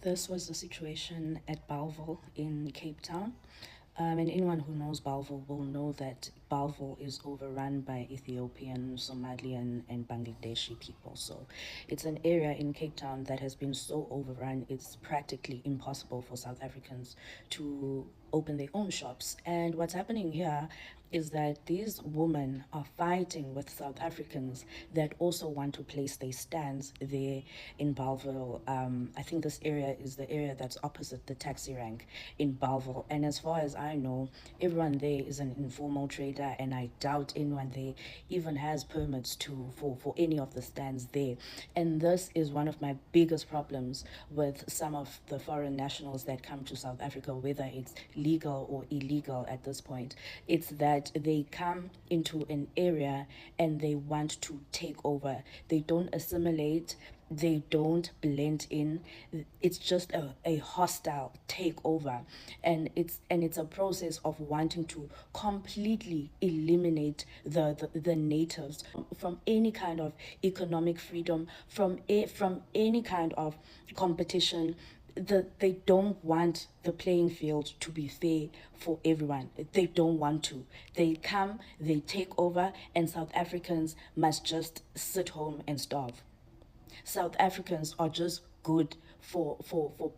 This was the situation at Bellville in Cape Town. And anyone who knows Bellville will know that Bellville is overrun by Ethiopian, Somalian, and Bangladeshi people. So it's an area in Cape Town that has been so overrun, it's practically impossible for South Africans to open their own shops. And what's happening here is that these women are fighting with South Africans that also want to place their stands there in Bellville. I think this area is the area that's opposite the taxi rank in Bellville. And as far as I know, everyone there is an informal trader, and I doubt anyone there even has permits for any of the stands there. And this is one of my biggest problems with some of the foreign nationals that come to South Africa, whether it's legal or illegal at this point. It's that they come into an area and they want to take over. They don't assimilate, they don't blend in. It's just a hostile takeover, and it's a process of wanting to completely eliminate the natives from any kind of economic freedom, from any kind of competition. They don't want the playing field to be fair for everyone. They don't want to. They come, they take over, and South Africans must just sit home and starve. South Africans are just good for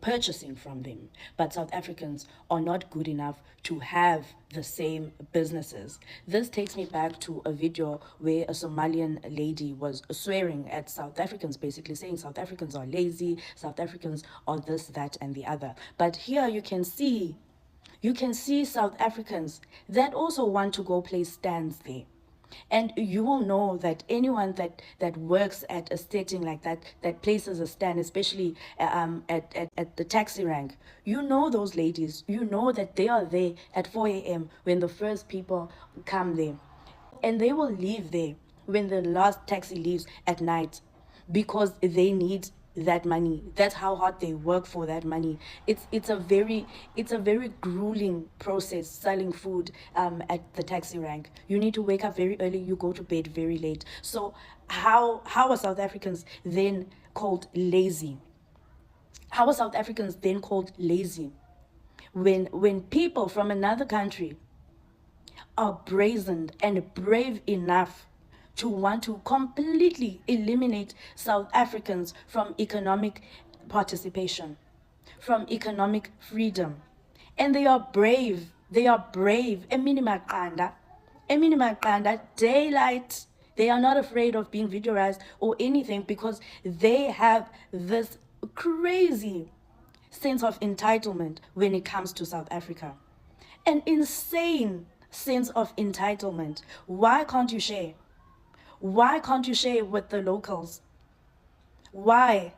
purchasing from them, but South Africans are not good enough to have the same businesses. This takes me back to a video where a Somalian lady was swearing at South Africans, basically saying South Africans are lazy, South Africans are this, that, and the other. But here you can see South Africans that also want to go place stands there. And you will know that anyone that works at a setting like that, that places a stand, especially at the taxi rank, you know those ladies, you know that they are there at 4 a.m. when the first people come there. And they will leave there when the last taxi leaves at night, because they need that money. That's how hard they work for that money. It's a very grueling process selling food at the taxi rank. You need to wake up very early, you go to bed very late. So how are South Africans then called lazy? How are South Africans then called lazy when people from another country are brazened and brave enough to want to completely eliminate South Africans from economic participation, from economic freedom? And they are brave. They are brave. Eminima Kanda, daylight. They are not afraid of being videoized or anything, because they have this crazy sense of entitlement when it comes to South Africa. An insane sense of entitlement. Why can't you share? Why can't you share with the locals? Why?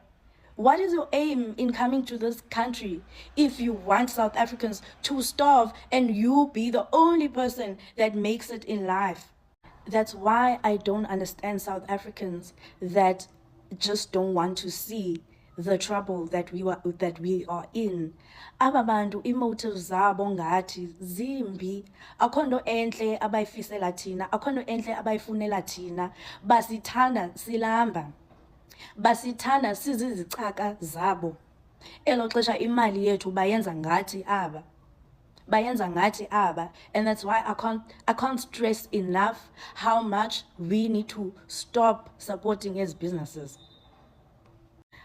What is your aim in coming to this country if you want South Africans to starve and you be the only person that makes it in life? That's why I don't understand South Africans that just don't want to see the trouble that we are in. Aba bantu imotives zabo ngathi zimbi, akho nto enhle abayifisela thina, akho nto enhle abayifunela thina. Basithanda silamba, basithanda sizizicaka zabo. Elo xesha imali yethu bayenza ngathi aba. And that's why I can't stress enough how much we need to stop supporting his businesses.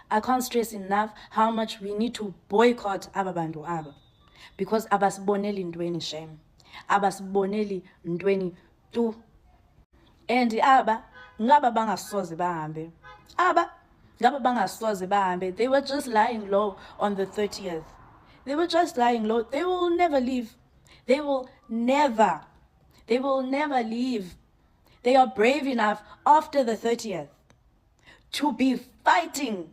I can't stress enough how much we need to boycott aba bantu aba, because abasiboneli ntweni shem, abasiboneli ntweni tu. And aba ngaba bangasoze bahambe, they were just lying low on the 30th. They were just lying low. They will never leave. They will never leave. They are brave enough after the 30th to be fighting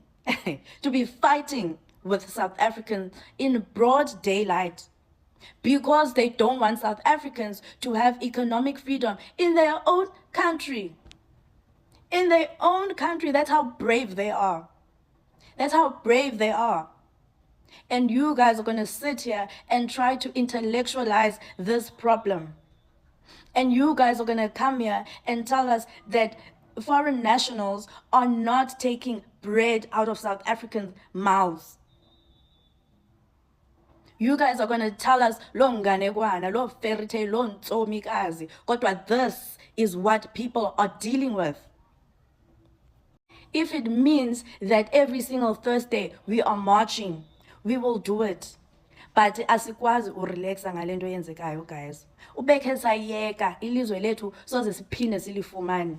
with South Africans in broad daylight, because they don't want South Africans to have economic freedom in their own country. In their own country. That's how brave they are. And you guys are going to sit here and try to intellectualize this problem. And you guys are going to come here and tell us that foreign nationals are not taking bread out of South Africans' mouths. You guys are going to tell us lo nganekwana, lo fairy tale, lo ntsomikazi. Kodwa this is what people are dealing with. If it means that every single Thursday we are marching, we will do it. But asikwazi urelaxa ngalento yenzekayo, guys. Ubekhe sayeka ilizwe lethu soze siphinde silifumane.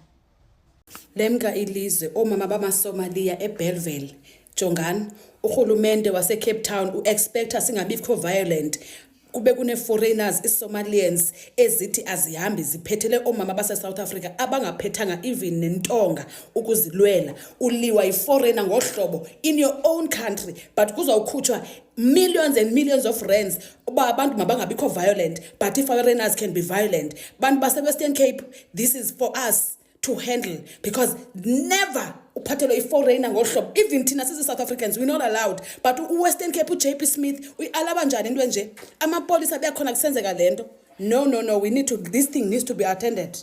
Lemka ilizwe omama bamaSomalia eBellville. Jongani, urhulumente wase Cape Town uexpecta singabikho violent. Kube kune foreigners iSomalians ezithi azihambi ziphethele omama base South Africa abangaphethanga even nentonga ukuzilwela. Uliwa iforeigner ngohlobo in your own country, but kuzawukhutshwa millions and millions of rands uba abantu mabangabikho violent, but if foreigners can be violent. Bantu base Western Cape, this is for us to handle, because never uphathelo iforeigner ngohlobo. Even thina sisi South Africans we're not allowed, but Western Cape JP Smith uyalaba njani into nje amapolisa beyakhona kusenzeka lento. No, we need to, this thing needs to be attended.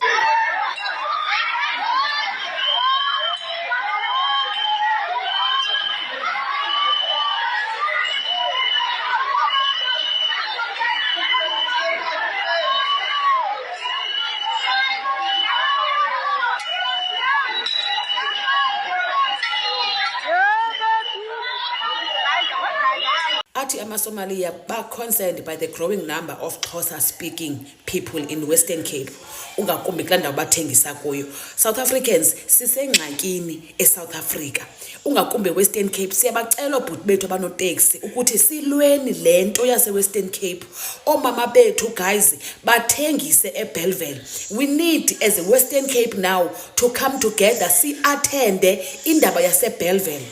Ati amaSomalia ba concerned by the growing number of Xhosa speaking people in Western Cape. Ungakumbi kula ndawo bathengisa kuyo. South Africans sisengxakini eSouth Africa. Ungakumbi Western Cape siyabacela obhuti bethu abanotaxi ukuthi silweni lento yase Western Cape. Omama bethu guys bathengise eBellville. We need as a Western Cape now to come together si attende indaba yase Bellville.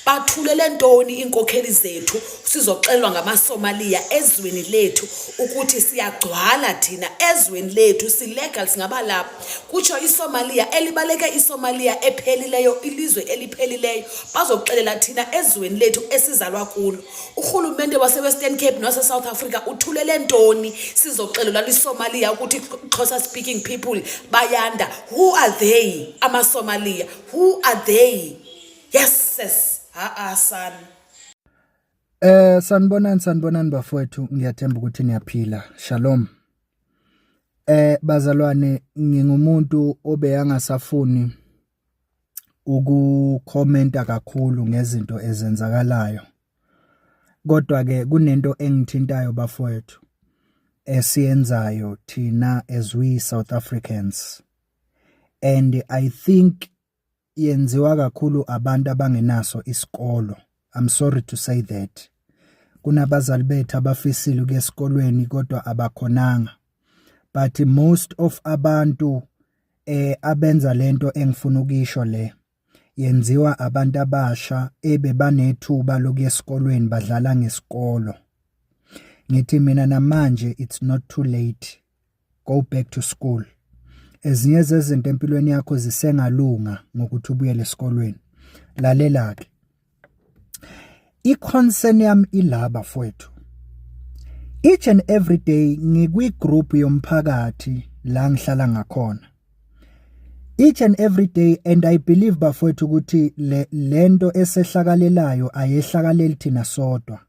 Bathulele ntoni inkokheli zethu sizoxelwa ngamaSomalia ezweni lethu ukuthi siyagcwala thina ezweni lethu silegal singaba lapha. Kutsho iSomalia elibaleke iSomalia ephelileyo ilizwe eliphelileyo bazoxelela thina ezweni lethu esizalwa kulo. Urhulumente wase Western Cape nose South Africa uthulele ntoni sizoxelwa liSomalia ukuthi Xhosa speaking people bayanda. Who are they? AmaSomalia, who are they? Yes. Son. Sanibonani bafowethu, ngiyathemba ukuthi niyaphila. Shalom. Bazalwane, ngingumuntu obeyangasafuni ukukhomenta kakhulu ngezinto ezenzakalayo. Kodwa ke kunento engithintayo bafowethu esiyenzayo thina as we South Africans. And I think yenziwa kakhulu abantu abangenaso isikolo. I'm sorry to say that. Kunabazali bethu abafisile ukuya esikolweni kodwa abakhonanga. But most of abantu abenza lento engifuna ukisho le yenziwa abantu abasha ebebanethuba lokuya esikolweni badlala ngesikolo. Ngithi mina namanje it's not too late. Go back to school. Ezinye zezinto empilweni yakho zisengalunga ngokuthi ubuyele esikolweni. Lalela ke. I-concern yami ilaba fowethu. Each and every day ngikwi-group yomphakathi la ngihlala ngakhona. Each and every day, and I believe bafowethu ukuthi lento esehlakalelayo ayehlakaleli thina sodwa.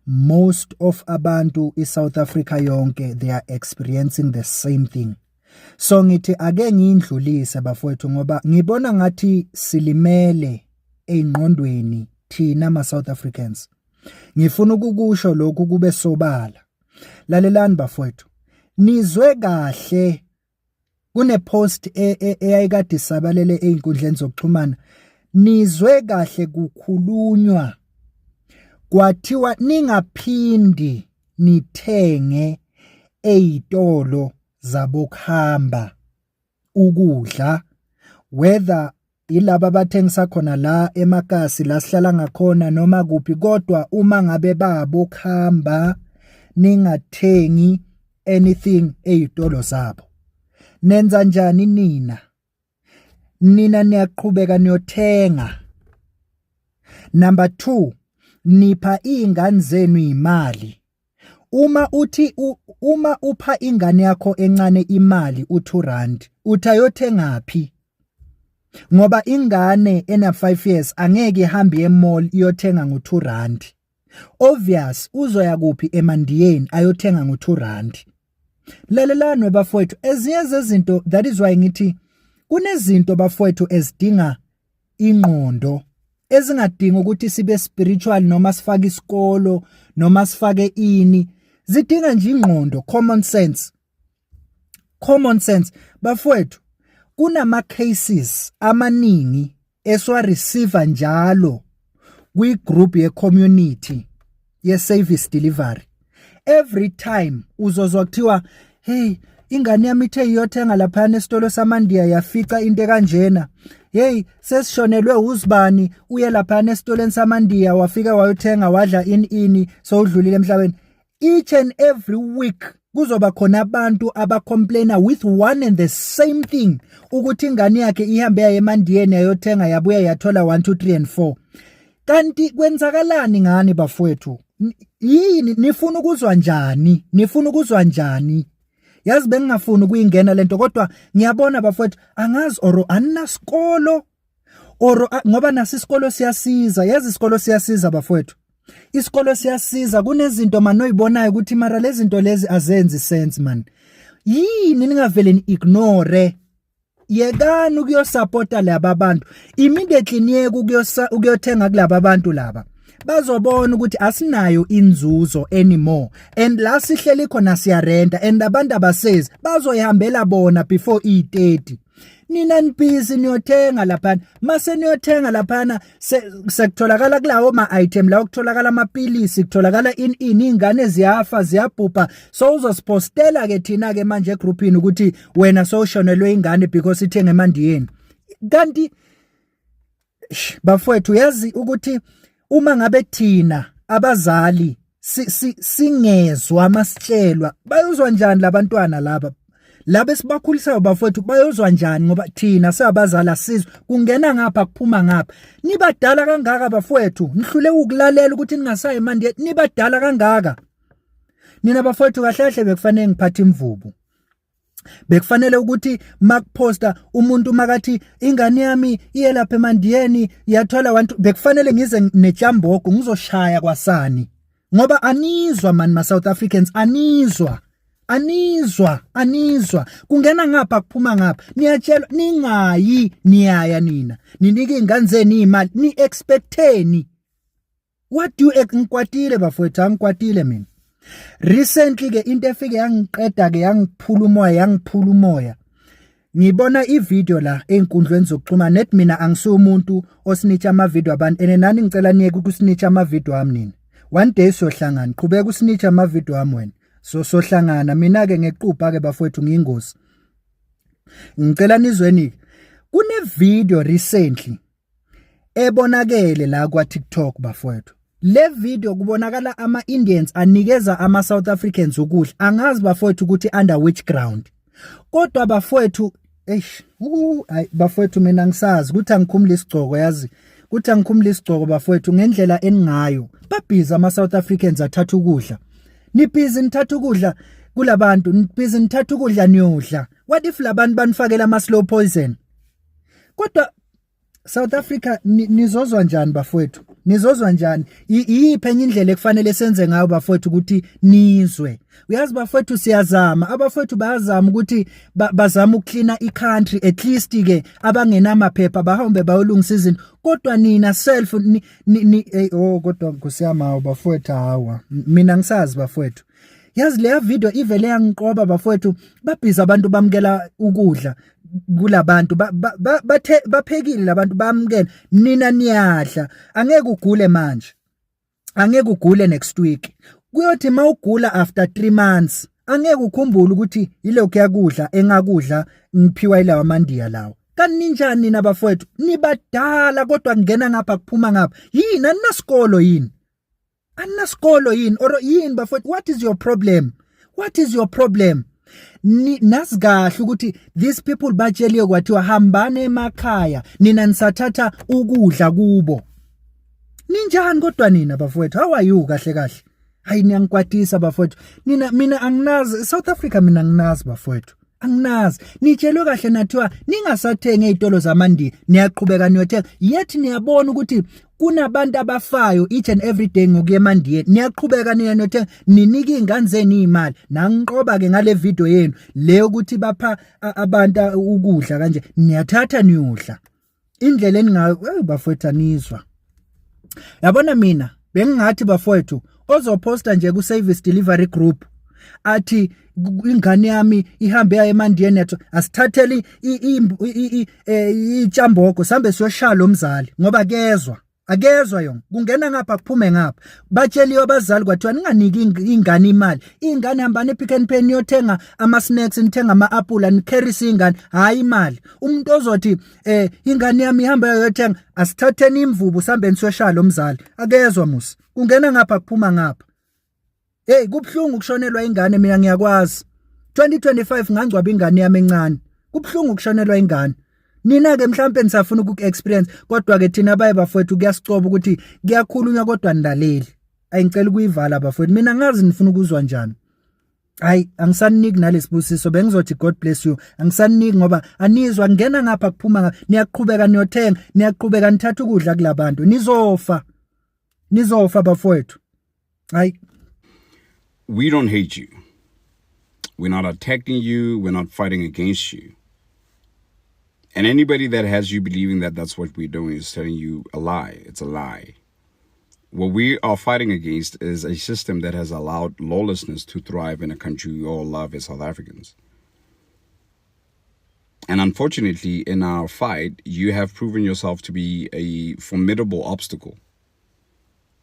Most of abantu iSouth Africa yonke they are experiencing the same thing. So ngithi ake ngindlulise bafowethu ngoba ngibona ngathi silimele engqondweni thina ma South Africans. Ngifuna ukukusho lokhu kube sobala. Lalelani bafowethu. Nizwe kahle kune post eyayikade sabalele einkundleni zokuxhumana. Nizwe kahle kukhulunywa kwathiwa ningaphindi nithenge ezitolo zabokuhamba ukudla, whether ilaba bathengisa khona la emakasi la sihlala ngakhona noma kuphi, kodwa uma ngabe babokuhamba ningathengi anything ezitolo zabo. Nenza njani nina? Nina niyaqhubeka niyothenga. Number 2, nipha izingane zenu imali. Uma upha ingane yakho encane imali u2 uthayothenga phi? Ngoba ingane ena 5 years angeke ihambe emall iyothenga ngo2. obvious uzoya kuphi eMandiyeni ayothenga ngo2 rand. Lalelani bafowethu, ezinye zezinto, that is why ngithi kunezinto bafowethu ezidinga ingqondo, ezingadinga ukuthi sibe spiritual noma sifake isikolo noma sifake ini, zidinga nje ingqondo, common sense bafowethu. Kunama cases amaningi eswa receive njalo kwi group ye community ye service delivery. Every time uzozwa kuthiwa hey ingane yami ithe iyothenga lapha nesitolo samandiya yafica into kanjena, hey sesishonelwe uzibani uye lapha nesitolo samandiya wafika wayothenga wadla ini so udlulile emhlabeni. Each and every week kuzoba khona abantu abacomplaina with one and the same thing, ukuthi ingane yakhe ihambe yaye eMandiyeni yayothenga yabuya yathola 1 2 3 and 4. Kanti kwenzakalani ngani bafowethu? Yini nifuna ukuzwa njani? Yazi bengingafuni ukuyingena lento, kodwa ngiyabona bafowethu angazi oro anasikolo oro ngoba nasisikolo siyasiza. Yazi isikolo siyasiza bafowethu, isikolo siyasiza. Kunezinto manje oyibonayo ukuthi mara lezi zinto lezi azenzi sense man. Yini ningavele ni ignore? Yekani ukuyosupporta laba abantu immediately, niyeke ukuyothenga kulaba abantu laba, bazobona ukuthi asinayo inzuzo anymore, and la sihleli khona siyarenta, and abantu abasezi bazoyihambela bona before 30. Nina nibhizi niyothenga laphana, mase niyothenga laphana sekutholakala kulawo ma-item la ukutholakala amapilisi, kutholakala ingane ziyafa ziyabhubha. So uzosipostela ke thina ke manje egroupini ukuthi wena sowushonelwe ingane because ithenge eMandiyeni. Kanti bafowethu yazi ukuthi uma ngabe thina abazali singezwa masitshelwa, bayozwa njani labantwana laba esibakhulisayo bafowethu, bayozwa njani? Ngoba thina sabazala sizwe kungena ngapha kuphuma ngapha. Nibadala kangaka bafowethu, nihlule ukulalela ukuthi ningasayi eMandiyeni, nibadala kangaka. Nina bafowethu kahle bekufanele ngiphathe imvubu, bekufanele ukuthi makuposta umuntu makathi ingane yami iye lapha eMandiyeni yathola 1 bekufanele ngize nejambogo ngizoshaya kwasani, ngoba anizwa man ma South Africans, anizwa kungena ngapha kuphuma ngapha. Niyatshelwa ningayi, niyaya nina ninike ingane zenu imali, ni expecteni. What do you ngikwatile bafowethu, angikwatile mina. Recently ke into efike yangiqeda ke yangiphula umoya. Ngibona ivideo la enkundleni zokuxhumana, net mina angisumuntu osnitcha ama video abantu, enenani ngicela niyeke ukusnitcha ama video ami nini. One day sohlangana, qhubeka usnitcha ama video ami wena. Sohlangana mina ke ngequpha ke bafowethu ngiyingozi. Ngicela nizweni, kune video recently ebonakele la kwa TikTok bafowethu. Le video kubonakala ama Indians anikeza ama South Africans ukudla. Angazi bafowethu ukuthi under which ground. Kodwa bafowethu bafowethu mina ngisazi ukuthi angikhumula isigcoko, yazi ukuthi angikhumula isigcoko bafowethu ngendlela eningayo. Babhiza ama South Africans athatha ukudla. Nibhizi nithatha ukudla kulabantu, nibhizi nithatha ukudla niyodla. What if labantu banifakela ama slow poison? Kodwa South Africa nizozwa njani bafowethu? Nizozwa njani? Yiphi enye indlela ekufanele senze ngayo bafowethu ukuthi nizwe? Uyazi bafowethu siyazama, abafowethu bayazama ukuthi bazama ukucleana i-country, at least ke abangena amaphepha bahambe bayolungisa izinto. Kodwa nina self kodwa kusiyama bafowethu hawa. Mina ngisazi bafowethu. Yazi le video ivele yangiqoba bafowethu, babhiza abantu bamkela ukudla kulabantu baphekile labantu bamkela, nina niyadla. Angeke ugule manje, angeke ugule next week. Kuyothi mawugula after 3 months angeke ukhumbule ukuthi yilokho yakudla engakudla ngiphiwa ilawa amandiya lawo. Kanti ninjani nina bafowethu? Nibadala kodwa kungena ngapha kuphuma ngapha. Yini aninasikolo yini? Aninasikolo yini? Or yini bafowethu? What is your problem? What is your problem? Nasikahle ukuthi these people batsheliwe kwathiwa hambane emakhaya nina nisathatha ukudla kubo. Ninjani kodwa nina bafowethu? How are you kahle? Hayi niyangikwatisa bafowethu. Mina anginazi South Africa, mina anginazi bafowethu. anginazi nitshelwe kahle nathiwa ningasathenga ezitolo zamandiya niyaqhubeka niyothenga yet niyabona ukuthi kunabantu abafayo each and every day ngokuya emandiya niyaqhubeka niyothenga ninika izingane zenu imali nangiqoba ke ngale video yenu le ukuthi bapha abantu ukudla kanje niyathatha niyodla indlela eningayo bafowethu anizwa yabona mina bengingathi bafowethu ozoposta nje ku service delivery group athi ingane yami ihambe ya emandiyeni yethu asithatheli itsamboko sambe siyoshala umzali ngoba akezwa yona kungena ngapha kuphume ngapha batsheliwe abazali kwathiwa ninganiki ingane imali ingane hambani ePick n Pay niyothenga ama snacks nithenga ama apple nicarry ingane hayi imali umuntu ozothi ingane yami ihamba yothenga asithatheni imvubu sambe siyoshala umzali akezwa musi kungena ngapha kuphume ngapha hey kubhlungu ukushonelwa ingane mina ngiyakwazi 2025 ngangcwaba ingane yami encane kubhlungu ukushonelwa ingane nina ke mhlambe nisafuna uku-experience kodwa ke thina baye bafowethu kuyasicoba ukuthi kuyakhulunywa kodwa nilaleli ayingicela ukuyivala bafowethu mina ngazi nifuna ukuzwa njani hayi angisaniki nalesibusiso bengizothi God bless you angisaniki ngoba anizwa ngena ngapha kuphuma niyaqhubeka niyothenga niyaqhubeka nithatha ukudla kulabantu nizofa bafowethu hayi. We don't hate you. We're not attacking you. We're not fighting against you. And anybody that has you believing that that's what we're doing is telling you a lie. It's a lie. What we are fighting against is a system that has allowed lawlessness to thrive in a country we all love as South Africans. And unfortunately, in our fight, you have proven yourself to be a formidable obstacle.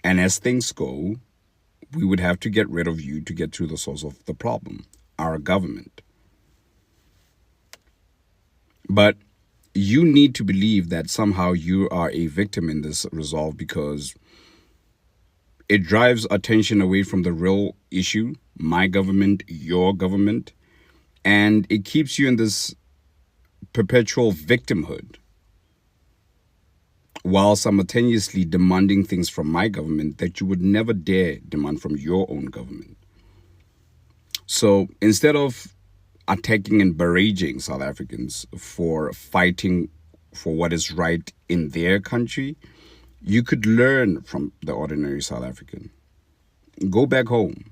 And as things go, we would have to get rid of you to get to the source of the problem, our government. But you need to believe that somehow you are a victim in this resolve because it drives attention away from the real issue, my government, your government, and it keeps you in this perpetual victimhood while simultaneously demanding things from my government that you would never dare demand from your own government. So instead of attacking and barraging South Africans for fighting for what is right in their country, you could learn from the ordinary South African. Go back home,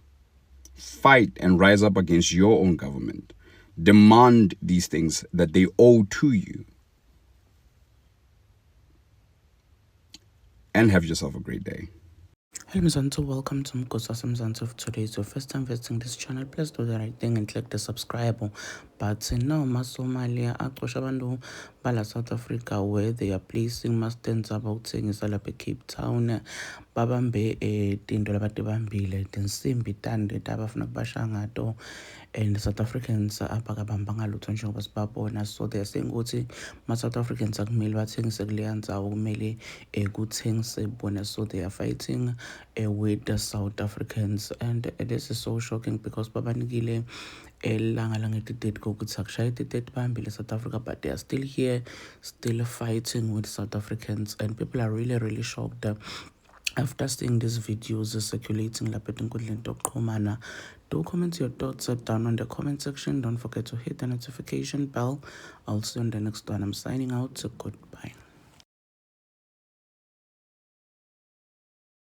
fight and rise up against your own government. Demand these things that they owe to you. And have yourself a great day. Hello Mzansi, welcome to Mgosa Mzansi. If today is your first time visiting this channel, please do the right thing and click the subscribe button. Now, Somalia, Bandu, Bala, South Africa, where they are placing mastens about saying is Cape Town, Babambe, Tindola Batibambile, Tinsimbi Tande, Tabafna Bashangato, and the South Africans are Apagabambanga Lutonjo was Babona. So they're saying, South Africans are Milwating Seglians are merely a good thing, so they are fighting with the South Africans, and this is so shocking because Babanigile did go good South Africa, but they are still here, still fighting with South Africans, and people are really shocked after seeing these videos circulating. Do comment your thoughts down on the comment section. Don't forget to hit the notification bell. I'll see you on the next one. I'm signing out. So goodbye.